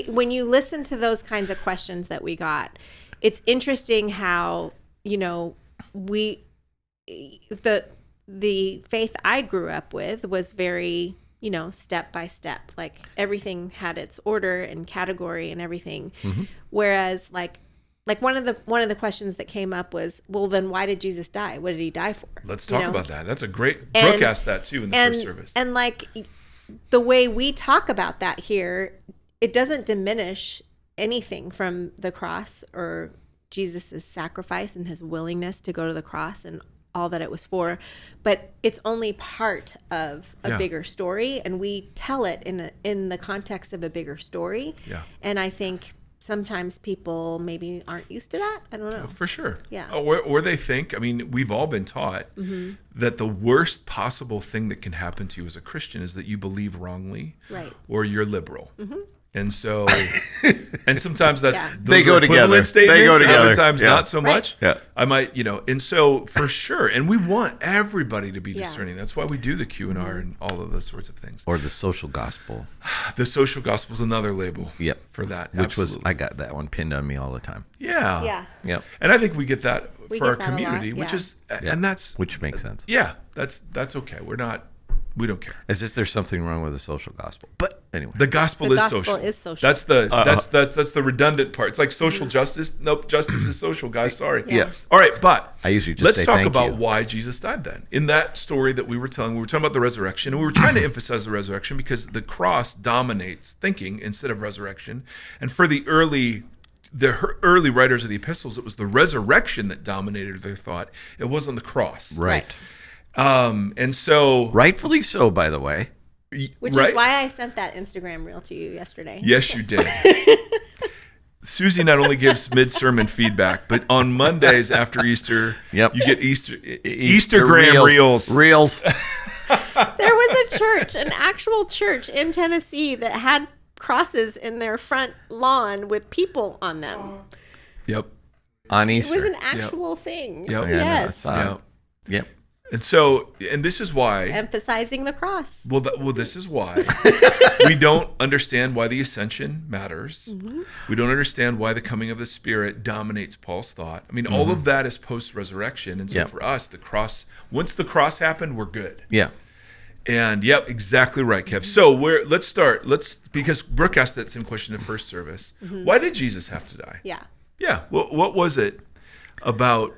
Speaker 4: when you listen to those kinds of questions that we got, it's interesting how, you know, the faith I grew up with was very, you know, step by step. Like everything had its order and category and everything. Whereas like one of the questions that came up was, well, then why did Jesus die? What did he die for?
Speaker 2: Let's talk about that. That's a great.
Speaker 4: And-
Speaker 2: Brooke asked that too in the first service.
Speaker 4: And like the way we talk about that here, it doesn't diminish anything from the cross or Jesus's sacrifice and his willingness to go to the cross and all that it was for, but it's only part of a bigger story, and we tell it in the context of a bigger story.
Speaker 2: Yeah.
Speaker 4: And I think sometimes people maybe aren't used to that. I don't know.
Speaker 2: For sure.
Speaker 4: Yeah.
Speaker 2: Or they think, I mean, we've all been taught that the worst possible thing that can happen to you as a Christian is that you believe wrongly,
Speaker 4: Right.
Speaker 2: or you're liberal. And so, and sometimes those
Speaker 3: They go
Speaker 2: are
Speaker 3: together.
Speaker 2: equivalent statements,
Speaker 3: They go
Speaker 2: and
Speaker 3: together.
Speaker 2: other times
Speaker 3: Yeah.
Speaker 2: not so
Speaker 4: Right.
Speaker 2: much.
Speaker 3: Yeah.
Speaker 2: I might, and so for sure, and we want everybody to be
Speaker 4: Yeah.
Speaker 2: discerning. That's why we do the Q&R and all of those sorts of things.
Speaker 3: Or the social gospel.
Speaker 2: The social gospel is another label
Speaker 3: Yep.
Speaker 2: for that.
Speaker 3: Which was,
Speaker 2: Absolutely.
Speaker 3: I got that one pinned on me all the time.
Speaker 2: Yeah.
Speaker 4: Yeah.
Speaker 3: Yep.
Speaker 2: And I think we get that
Speaker 4: We
Speaker 2: for
Speaker 4: get
Speaker 2: our
Speaker 4: that a lot,
Speaker 2: community, which
Speaker 4: yeah.
Speaker 2: is, and that's,
Speaker 3: Which makes sense.
Speaker 2: yeah, that's okay. We don't care.
Speaker 3: As if there's something wrong with the social gospel. But anyway.
Speaker 2: The gospel
Speaker 4: The
Speaker 2: is
Speaker 4: gospel
Speaker 2: social.
Speaker 4: is social.
Speaker 2: That's the redundant part. It's like social justice. Nope, justice is social, guys. Sorry.
Speaker 3: Yeah.
Speaker 2: All right, but
Speaker 3: I usually just
Speaker 2: let's
Speaker 3: say
Speaker 2: talk
Speaker 3: thank
Speaker 2: about
Speaker 3: you.
Speaker 2: why Jesus died then. In that story that we were telling, we were talking about the resurrection, and we were trying to emphasize the resurrection because the cross dominates thinking instead of resurrection. And for the early writers of the epistles, it was the resurrection that dominated their thought. It wasn't the cross.
Speaker 3: Right.
Speaker 2: And so
Speaker 3: Rightfully so, by the way.
Speaker 4: Which
Speaker 2: right?
Speaker 4: is why I sent that Instagram reel to you yesterday.
Speaker 2: Yes, you did. Susie not only gives mid-sermon feedback, but on Mondays after Easter,
Speaker 3: Yep.
Speaker 2: you get Eastergram reels.
Speaker 3: Reels.
Speaker 4: There was a church, an actual church in Tennessee that had crosses in their front lawn with people on them.
Speaker 2: Yep.
Speaker 3: On
Speaker 4: It
Speaker 3: Easter.
Speaker 4: was an actual thing.
Speaker 2: Yep.
Speaker 3: Yeah, I know, I
Speaker 4: Yes.
Speaker 3: saw it.
Speaker 2: Yep.
Speaker 3: Yep.
Speaker 2: And this is why.
Speaker 4: Emphasizing the cross.
Speaker 2: Well, this is why we don't understand why the ascension matters. We don't understand why the coming of the Spirit dominates Paul's thought. I mean, all of that is post-resurrection, and so
Speaker 3: Yep.
Speaker 2: for us, the cross. Once the cross happened, we're good.
Speaker 3: Yeah.
Speaker 2: And yep, exactly right, Kev. So let's start. Because Brooke asked that same question in first service. Why did Jesus have to die?
Speaker 4: Yeah.
Speaker 2: Yeah. What was it about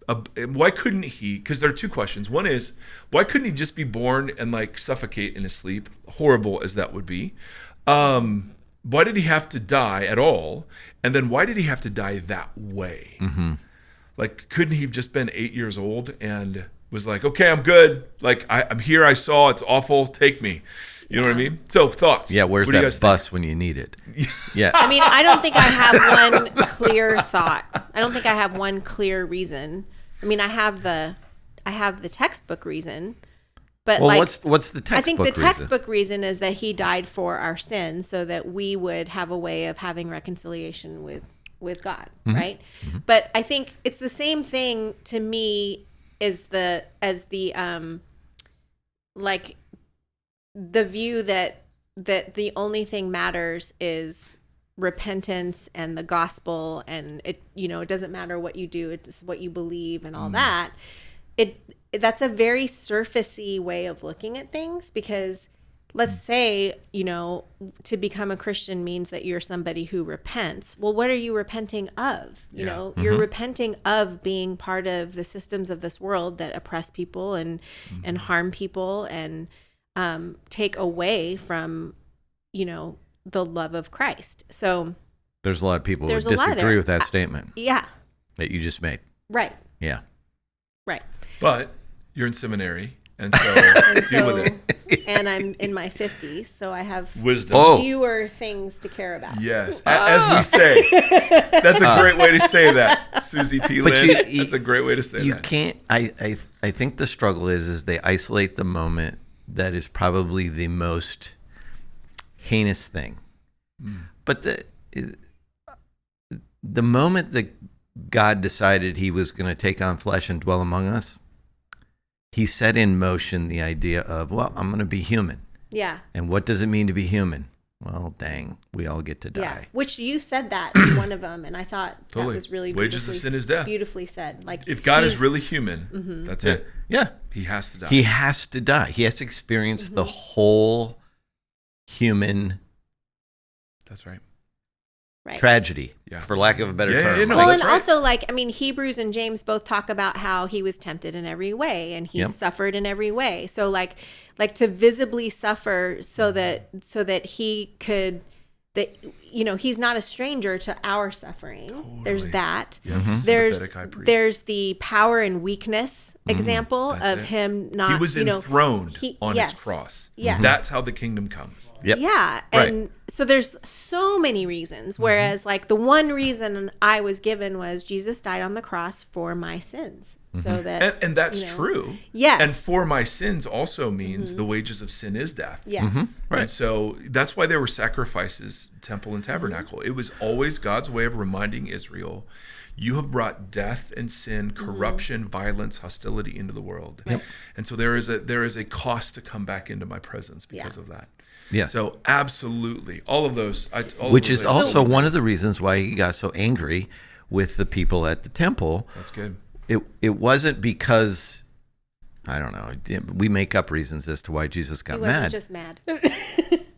Speaker 2: why couldn't he? Because there are two questions. One is, why couldn't he just be born and like suffocate in his sleep? Horrible as that would be. Why did he have to die at all? And then why did he have to die that way?
Speaker 3: Mm-hmm.
Speaker 2: Like, couldn't he have just been 8 years old and was like, okay, I'm good. Like, I'm here. I saw it's awful. Take me. You know what I mean? So thoughts.
Speaker 3: Yeah. Where's
Speaker 2: What do you
Speaker 3: that
Speaker 2: guys
Speaker 3: bus when you need it? Yeah.
Speaker 4: I mean, I don't think I have one clear thought. I don't think I have one clear reason. I mean, I have the textbook reason, but
Speaker 3: Well,
Speaker 4: like,
Speaker 3: what's the textbook
Speaker 4: I think the
Speaker 3: reason?
Speaker 4: textbook reason is that he died for our sins so that we would have a way of having reconciliation with God, right? Mm-hmm. But I think it's the same thing to me as the like the view that the only thing matters is repentance and the gospel, and it doesn't matter what you do, it's what you believe and all that. That's a very surfacey way of looking at things, because let's say, to become a Christian means that you're somebody who repents. Well, what are you repenting of? You're repenting of being part of the systems of this world that oppress people and harm people and take away from, the love of Christ. So
Speaker 3: there's a lot of people who
Speaker 4: there's a lot
Speaker 3: disagree
Speaker 4: there.
Speaker 3: with that statement
Speaker 4: Yeah.
Speaker 3: that you just made.
Speaker 4: Right.
Speaker 3: Yeah.
Speaker 4: Right.
Speaker 2: But you're in seminary, and so deal with it.
Speaker 4: And I'm in my 50s, so I have
Speaker 2: Wisdom.
Speaker 3: Oh.
Speaker 4: fewer things to care about.
Speaker 2: Yes. As we say. That's a great way to say that, Susie P.
Speaker 3: But
Speaker 2: Lind.
Speaker 3: you-
Speaker 2: That's a great way to say
Speaker 3: You
Speaker 2: that.
Speaker 3: can't. I think the struggle is they isolate the moment that is probably the most heinous thing. But the moment that God decided he was going to take on flesh and dwell among us, he set in motion the idea of, well, I'm going to be human.
Speaker 4: Yeah.
Speaker 3: And what does it mean to be human? Well, dang, we all get to die.
Speaker 4: Yeah. Which you said that in one of them, and I thought
Speaker 2: Totally.
Speaker 4: that was really
Speaker 2: Wages of sin is death.
Speaker 4: beautifully said. Like,
Speaker 2: If God is
Speaker 4: he's-
Speaker 2: really human, that's
Speaker 3: Yeah.
Speaker 2: it.
Speaker 3: Yeah.
Speaker 2: He has to die.
Speaker 3: He has to die. He has to experience the whole human
Speaker 2: That's right.
Speaker 4: right.
Speaker 3: tragedy,
Speaker 2: Yeah.
Speaker 3: for lack of a better
Speaker 2: Yeah,
Speaker 3: term.
Speaker 2: yeah, no,
Speaker 4: Well,
Speaker 2: that's
Speaker 4: and
Speaker 2: right.
Speaker 4: also, like, I mean, Hebrews and James both talk about how he was tempted in every way and he
Speaker 3: Yep.
Speaker 4: suffered in every way. So, like to visibly suffer so that he could, he's not a stranger to our suffering. There's that.
Speaker 2: Yeah, he's a
Speaker 4: There's
Speaker 2: pathetic high priest.
Speaker 4: there's the power and weakness example
Speaker 2: That's
Speaker 4: of
Speaker 2: it.
Speaker 4: him not.
Speaker 2: He was enthroned on
Speaker 4: yes,
Speaker 2: his cross.
Speaker 4: Yes.
Speaker 2: That's how the kingdom comes.
Speaker 3: Yep.
Speaker 4: Yeah.
Speaker 3: Right.
Speaker 4: And so there's so many reasons. Whereas like the one reason I was given was Jesus died on the cross for my sins. So that
Speaker 2: And that's true.
Speaker 4: Yes.
Speaker 2: And for my sins also means the wages of sin is death.
Speaker 4: yes.
Speaker 3: Right.
Speaker 2: And so that's why there were sacrifices, temple and tabernacle. It was always God's way of reminding Israel, you have brought death and sin, corruption, violence, hostility into the world.
Speaker 4: Yep.
Speaker 2: And so there is a cost to come back into my presence because of that.
Speaker 3: Yeah.
Speaker 2: So absolutely, all of those.
Speaker 3: Which is also one of the reasons why he got so angry with the people at the temple.
Speaker 2: That's good.
Speaker 3: It wasn't because, I don't know, we make up reasons as to why Jesus got
Speaker 4: He wasn't
Speaker 3: mad.
Speaker 4: just mad.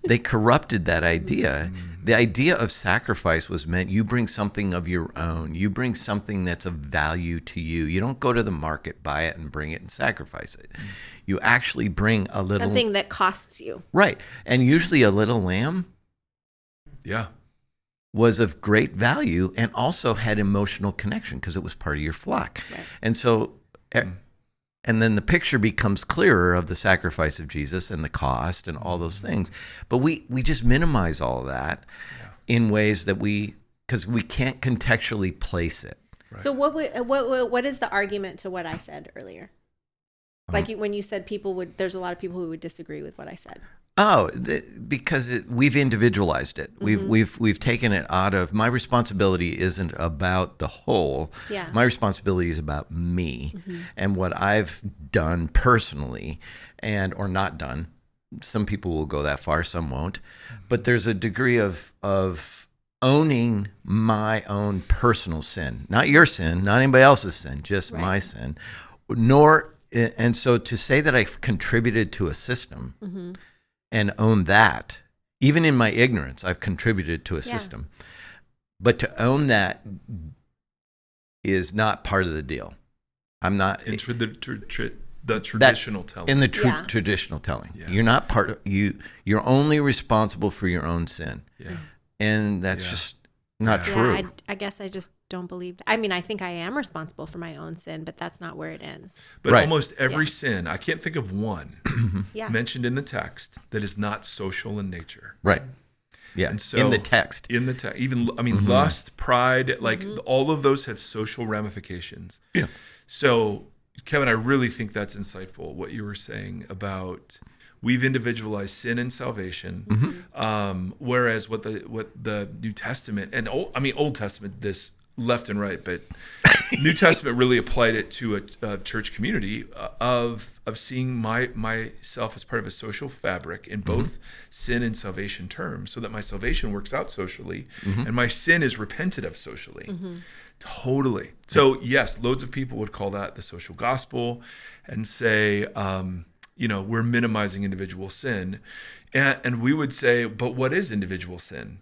Speaker 3: They corrupted that idea. The idea of sacrifice was meant you bring something of your own. You bring something that's of value to you. You don't go to the market, buy it, and bring it and sacrifice it. You actually bring a little...
Speaker 4: Something that costs you.
Speaker 3: Right. And usually a little lamb
Speaker 2: Yeah.
Speaker 3: was of great value and also had emotional connection because it was part of your flock.
Speaker 4: Right.
Speaker 3: And so... And then the picture becomes clearer of the sacrifice of Jesus and the cost and all those things. But we just minimize all of that in ways that because we can't contextually place it.
Speaker 2: Right.
Speaker 4: So what is the argument to what I said earlier? Like when you said there's a lot of people who would disagree with what I said.
Speaker 3: Oh, because we've individualized it. We've taken it out of, my responsibility isn't about the whole.
Speaker 4: Yeah.
Speaker 3: My responsibility is about me and what I've done personally or not done. Some people will go that far, some won't. But there's a degree of owning my own personal sin, not your sin, not anybody else's sin, just my sin. And so to say that I've contributed to a system and own that, even in my ignorance, I've contributed to a system. But to own that is not part of the deal. I'm not
Speaker 2: Into the traditional telling.
Speaker 3: in the
Speaker 4: Yeah.
Speaker 3: traditional telling.
Speaker 2: Yeah.
Speaker 3: You're not part of you're only responsible for your own sin.
Speaker 2: Yeah.
Speaker 3: And that's
Speaker 2: Yeah.
Speaker 3: just not
Speaker 2: Yeah.
Speaker 3: true.
Speaker 4: Yeah, I guess I just don't believe. I mean, I think I am responsible for my own sin, but that's not where it ends.
Speaker 2: But
Speaker 3: Right.
Speaker 2: almost every sin, I can't think of one
Speaker 4: Yeah.
Speaker 2: mentioned in the text that is not social in nature.
Speaker 3: Right. Yeah.
Speaker 2: And so
Speaker 3: in the text.
Speaker 2: In the text, even I mean, lust, pride, like all of those have social ramifications.
Speaker 3: Yeah.
Speaker 2: So, Kevin, I really think that's insightful what you were saying about we've individualized sin and salvation, whereas what the New Testament and Old Testament, this left and right, but New Testament really applied it to a church community of seeing myself as part of a social fabric in both sin and salvation terms, so that my salvation works out socially and my sin is repented of socially. Totally. So yes, loads of people would call that the social gospel and say, we're minimizing individual sin. And we would say, but what is individual sin?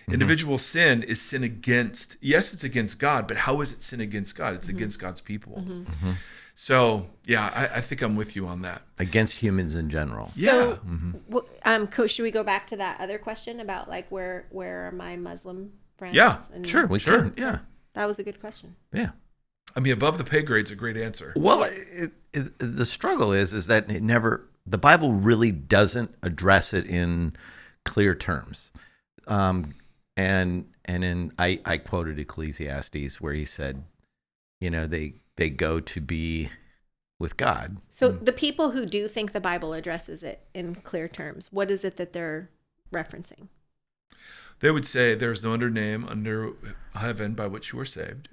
Speaker 2: Individual sin is sin against, yes, it's against God, but how is it sin against God? It's against God's people. So, yeah, I think I'm with you on that.
Speaker 3: Against humans in general.
Speaker 2: Yeah.
Speaker 4: Coach, should we go back to that other question about like where are my Muslim friends?
Speaker 2: Yeah,
Speaker 4: And
Speaker 3: Sure, we
Speaker 2: Sure.
Speaker 3: can. Yeah.
Speaker 4: that was a good question.
Speaker 3: Yeah.
Speaker 2: I mean, above the pay grade's a great answer.
Speaker 3: Well, the struggle is that the Bible really doesn't address it in clear terms. I quoted Ecclesiastes where he said, they go to be with God.
Speaker 4: So the people who do think the Bible addresses it in clear terms, what is it that they're referencing?
Speaker 2: They would say, there's no other name under heaven by which you are saved.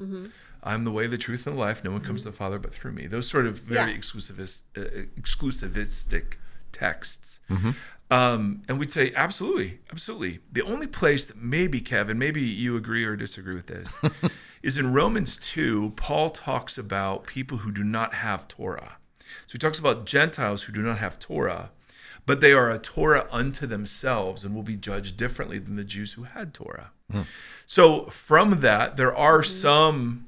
Speaker 2: I'm the way, the truth, and the life. No one comes to the Father but through me. Those sort of very exclusivistic texts. And we'd say, absolutely. The only place that maybe, Kevin, maybe you agree or disagree with this, is in Romans 2, Paul talks about people who do not have Torah. So he talks about Gentiles who do not have Torah, but they are a Torah unto themselves and will be judged differently than the Jews who had Torah. So from that, there are some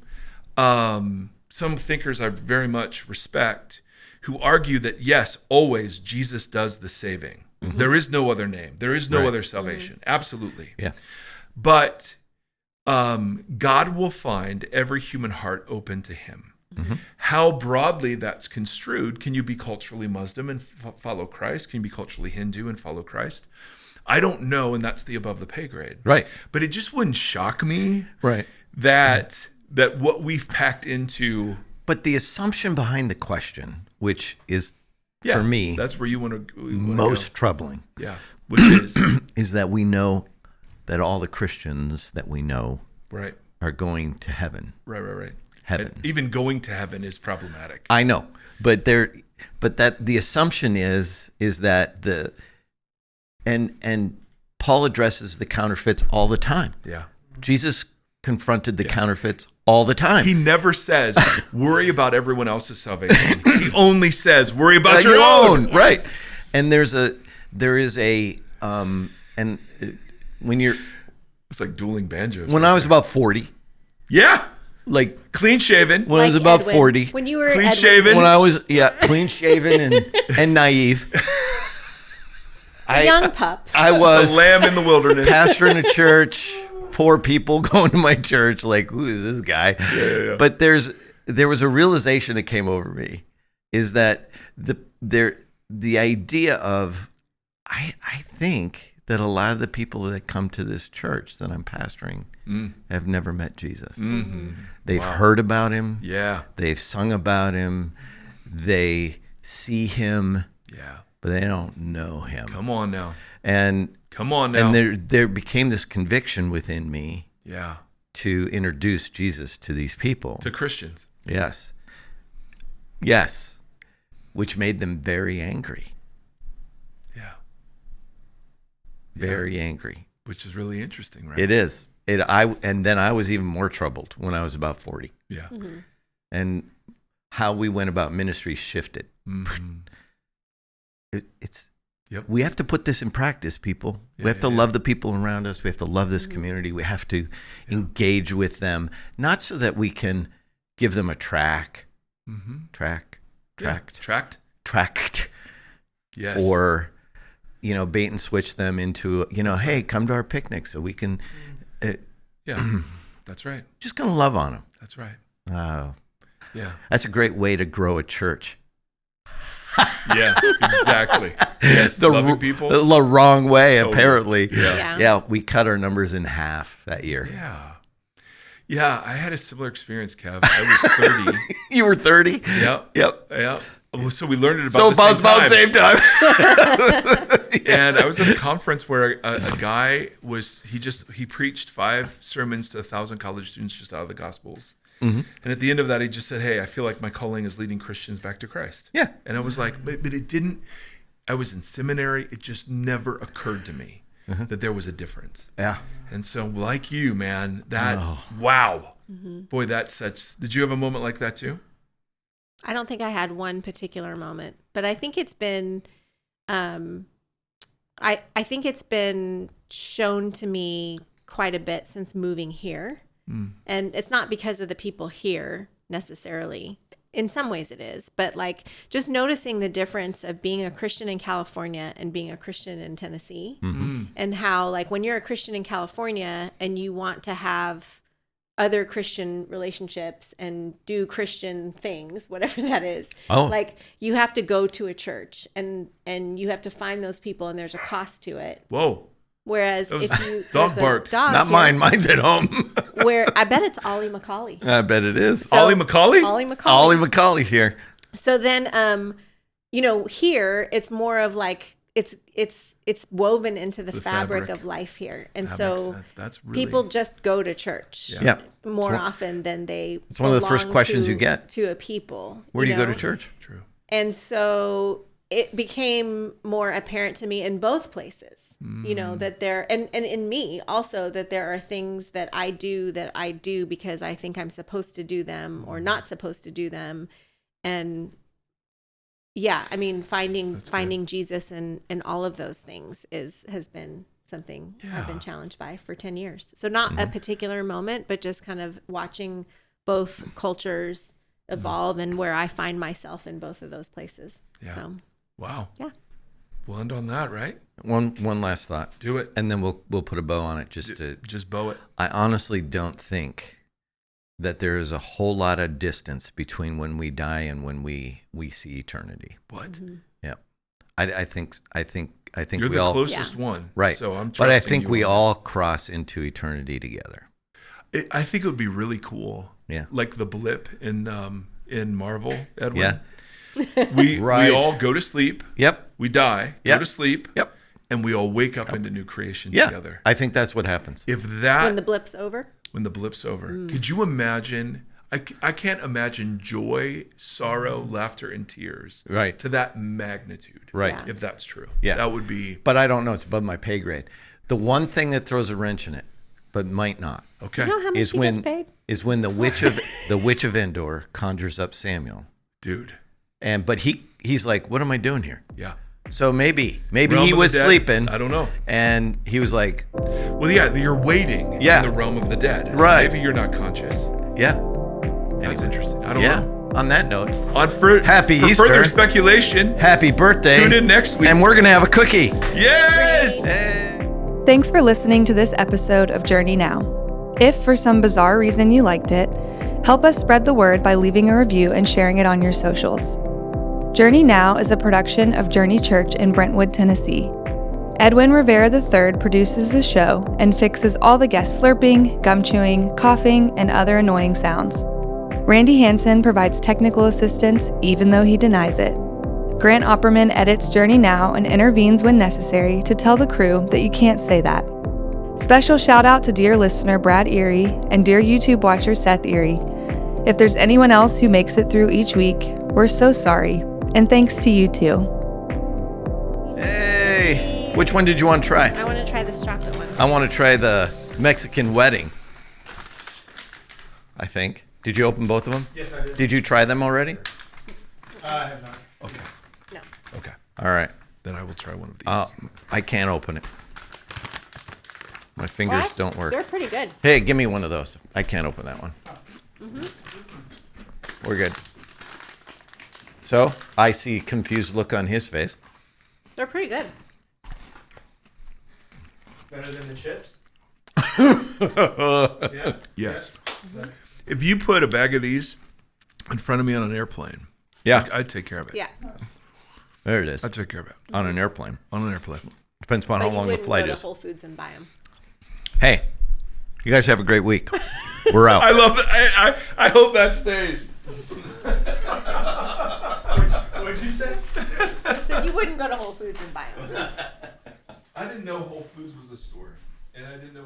Speaker 2: thinkers I very much respect who argue that, yes, always Jesus does the saving. There is no other name. There is no other salvation. Absolutely.
Speaker 3: Yeah.
Speaker 2: But God will find every human heart open to him. How broadly that's construed, can you be culturally Muslim and follow Christ? Can you be culturally Hindu and follow Christ? I don't know, and that's the above the pay grade.
Speaker 3: Right.
Speaker 2: But it just wouldn't shock me
Speaker 3: Right.
Speaker 2: that what we've packed into...
Speaker 3: But the assumption behind the question, which is,
Speaker 2: Yeah,
Speaker 3: for me,
Speaker 2: that's where you want to
Speaker 3: most troubling,
Speaker 2: Yeah, which is
Speaker 3: is that we know that all the Christians that we know
Speaker 2: right.
Speaker 3: are going to heaven.
Speaker 2: Right.
Speaker 3: Heaven.
Speaker 2: And even going to heaven is problematic.
Speaker 3: I know, but that the assumption is that and Paul addresses the counterfeits all the time.
Speaker 2: Yeah.
Speaker 3: Jesus confronted the counterfeits all the time.
Speaker 2: He nenever says, worry about everyone else's salvation. He only says, worry about your own.
Speaker 3: Right. And there is a when you're
Speaker 2: It's like dueling banjos.
Speaker 3: when I was about 40,
Speaker 2: Yeah.
Speaker 3: like
Speaker 2: Clean shaven.
Speaker 3: when I was
Speaker 4: Like
Speaker 3: about
Speaker 4: Edwin.
Speaker 3: 40,
Speaker 4: When you were
Speaker 2: Clean
Speaker 4: Edwin's
Speaker 2: shaven.
Speaker 4: age.
Speaker 3: when I was clean shaven and naive,
Speaker 4: a young pup.
Speaker 3: I
Speaker 2: A
Speaker 3: was
Speaker 2: lamb in the wilderness.
Speaker 3: pastor in a church, poor people going to my church, like, who is this guy?
Speaker 2: Yeah.
Speaker 3: But there was a realization that came over me, is that the idea of I think that a lot of the people that come to this church that I'm pastoring have never met Jesus. They've heard about him.
Speaker 2: Yeah.
Speaker 3: They've sung about him. They see him,
Speaker 2: Yeah.
Speaker 3: but they don't know him.
Speaker 2: Come on now.
Speaker 3: And there became this conviction within me
Speaker 2: Yeah.
Speaker 3: to introduce Jesus to these people.
Speaker 2: To Christians.
Speaker 3: Yes, which made them very angry.
Speaker 2: Yeah.
Speaker 3: Very angry.
Speaker 2: Which is really interesting, right?
Speaker 3: It is. And then I was even more troubled when I was about 40.
Speaker 2: Yeah.
Speaker 3: And how we went about ministry shifted.
Speaker 2: Yep.
Speaker 3: We have to put this in practice, people. We have to love the people around us. We have to love this community. We have to engage with them, not so that we can give them a track tracked,
Speaker 2: Yes.
Speaker 3: or bait and switch them into hey, come to our picnic so we can.
Speaker 2: Yeah, that's right.
Speaker 3: Just gonna love on them.
Speaker 2: That's right.
Speaker 3: Oh,
Speaker 2: Yeah.
Speaker 3: that's a great way to grow a church.
Speaker 2: Yeah, exactly. Yes, loving people.
Speaker 3: The wrong way,
Speaker 2: Totally.
Speaker 3: apparently.
Speaker 2: Yeah.
Speaker 3: We cut our numbers in half that year.
Speaker 2: Yeah, I had a similar experience, Kev. I was 30.
Speaker 3: You were 30?
Speaker 2: Yep.
Speaker 3: Yep.
Speaker 2: So we learned it about the same time. And I was at a conference where a guy he preached 5 sermons to 1,000 college students just out of the Gospels. And at the end of that, he just said, "Hey, I feel like my calling is leading Christians back to Christ."
Speaker 3: Yeah.
Speaker 2: And I was like, but it didn't. I was in seminary. It just never occurred to me that there was a difference.
Speaker 3: Yeah.
Speaker 2: And so, like you, man, wow, boy, that's such. Did you have a moment like that too?
Speaker 4: I don't think I had one particular moment, but I think it's been, I think it's been shown to me quite a bit since moving here. And it's not because of the people here necessarily. In some ways it is, but like just noticing the difference of being a Christian in California and being a Christian in Tennessee, and how like when you're a Christian in California and you want to have other Christian relationships and do Christian things, whatever that is, like you have to go to a church and you have to find those people, and there's a cost to it.
Speaker 2: Whoa.
Speaker 4: Whereas if you
Speaker 2: dog barked.
Speaker 3: Not mine. Mine's at home.
Speaker 4: where I bet it's Ollie Macaulay.
Speaker 3: I bet it is.
Speaker 2: Ollie Macaulay?
Speaker 4: Ollie Macaulay.
Speaker 3: Ollie Macaulay's here.
Speaker 4: So then, here it's more of like it's woven into the fabric of life here, and
Speaker 2: That
Speaker 4: so
Speaker 2: makes sense. That's really...
Speaker 4: people just go to church more often than they.
Speaker 3: It's one of the first questions you get
Speaker 4: to a people.
Speaker 3: Where do you go to church?
Speaker 2: True.
Speaker 4: And so it became more apparent to me in both places, that there, and in me also, that there are things that I do because I think I'm supposed to do them or not supposed to do them. And finding Jesus and all of those things has been something I've been challenged by for 10 years. So not a particular moment, but just kind of watching both cultures evolve and where I find myself in both of those places.
Speaker 2: Yeah.
Speaker 4: So.
Speaker 2: Wow.
Speaker 4: Yeah.
Speaker 2: We'll end on that, right?
Speaker 3: One last thought.
Speaker 2: Do it.
Speaker 3: And then we'll put a bow on it just
Speaker 2: bow it.
Speaker 3: I honestly don't think that there is a whole lot of distance between when we die and when we see eternity.
Speaker 2: What?
Speaker 3: Yeah. I think
Speaker 2: You're
Speaker 3: we
Speaker 2: the
Speaker 3: all
Speaker 2: closest one.
Speaker 3: Right.
Speaker 2: So I'm
Speaker 3: But I
Speaker 2: trusting
Speaker 3: think
Speaker 2: you
Speaker 3: we
Speaker 2: on
Speaker 3: all
Speaker 2: this.
Speaker 3: cross into eternity together.
Speaker 2: I think it would be really cool.
Speaker 3: Yeah.
Speaker 2: Like the blip in Marvel, Edwin.
Speaker 3: Yeah.
Speaker 2: We
Speaker 3: Right.
Speaker 2: all go to sleep.
Speaker 3: Yep.
Speaker 2: We die,
Speaker 3: Yep.
Speaker 2: go to sleep.
Speaker 3: Yep.
Speaker 2: And we all wake up into new creation
Speaker 3: Yeah.
Speaker 2: together.
Speaker 3: I think that's what happens.
Speaker 2: If that
Speaker 4: When the blip's over?
Speaker 2: when the blip's over, could you imagine? I can't imagine joy, sorrow, laughter, and tears
Speaker 3: Right.
Speaker 2: to that magnitude.
Speaker 3: Right.
Speaker 4: Yeah.
Speaker 2: If that's true.
Speaker 3: Yeah.
Speaker 2: That would be
Speaker 3: But I don't know. It's above my pay grade. The one thing that throws a wrench in it, but might not,
Speaker 2: okay.
Speaker 4: You know how much
Speaker 3: is
Speaker 4: he gets paid?
Speaker 3: when the witch of Endor conjures up Samuel,
Speaker 2: Dude.
Speaker 3: but he's like, what am I doing here?
Speaker 2: Yeah.
Speaker 3: So maybe
Speaker 2: Realm
Speaker 3: he
Speaker 2: of
Speaker 3: was
Speaker 2: the dead?
Speaker 3: sleeping.
Speaker 2: I don't know.
Speaker 3: And he was like,
Speaker 2: Well, yeah, you're waiting
Speaker 3: Yeah.
Speaker 2: in the realm of the dead. So
Speaker 3: Right.
Speaker 2: maybe you're not conscious.
Speaker 3: yeah,
Speaker 2: That's interesting. I don't
Speaker 3: yeah.
Speaker 2: know.
Speaker 3: On that note,
Speaker 2: For
Speaker 3: Easter.
Speaker 2: further speculation,
Speaker 3: happy birthday.
Speaker 2: tune in next week.
Speaker 3: And we're gonna have a cookie.
Speaker 2: Yes!
Speaker 1: Thanks for listening to this episode of Journey Now. If for some bizarre reason you liked it, help us spread the word by leaving a review and sharing it on your socials. Journey Now is a production of Journey Church in Brentwood, Tennessee. Edwin Rivera III produces the show and fixes all the guest slurping, gum chewing, coughing, and other annoying sounds. Randy Hansen provides technical assistance, even though he denies it. Grant Opperman edits Journey Now and intervenes when necessary to tell the crew that you can't say that. Special shout out to dear listener Brad Erie and dear YouTube watcher Seth Erie. If there's anyone else who makes it through each week, we're so sorry, and thanks to you too.
Speaker 3: Hey, which one did you want to try?
Speaker 4: I want to try this chocolate one.
Speaker 3: I want to try the Mexican wedding. I think. Did you open both of them?
Speaker 5: Yes, I did.
Speaker 3: Did you try them already?
Speaker 5: I have not.
Speaker 2: Okay.
Speaker 4: No.
Speaker 2: Okay.
Speaker 3: All right.
Speaker 2: Then I will try one of these.
Speaker 3: I can't open it. My fingers don't work.
Speaker 4: They're pretty good.
Speaker 3: Hey, give me one of those. I can't open that one. We're good. So I see confused look on his face.
Speaker 4: They're pretty good.
Speaker 5: Better than the chips? Yeah.
Speaker 2: Yes.
Speaker 5: Yeah.
Speaker 2: If you put a bag of these in front of me on an airplane,
Speaker 3: Yeah,
Speaker 2: I'd take care of it.
Speaker 4: Yeah.
Speaker 3: there it is.
Speaker 2: I'd take care of it
Speaker 3: On an airplane.
Speaker 2: on an airplane.
Speaker 3: Depends upon
Speaker 4: But
Speaker 3: how
Speaker 4: you
Speaker 3: long the
Speaker 4: wouldn't
Speaker 3: flight
Speaker 4: go to
Speaker 3: is.
Speaker 4: Whole Foods and buy them.
Speaker 3: Hey, you guys have a great week. We're out.
Speaker 2: I love that. I hope that stays.
Speaker 5: What'd you say?
Speaker 4: So you wouldn't go to Whole Foods and buy them.
Speaker 2: I didn't know Whole Foods was a store, and I didn't know.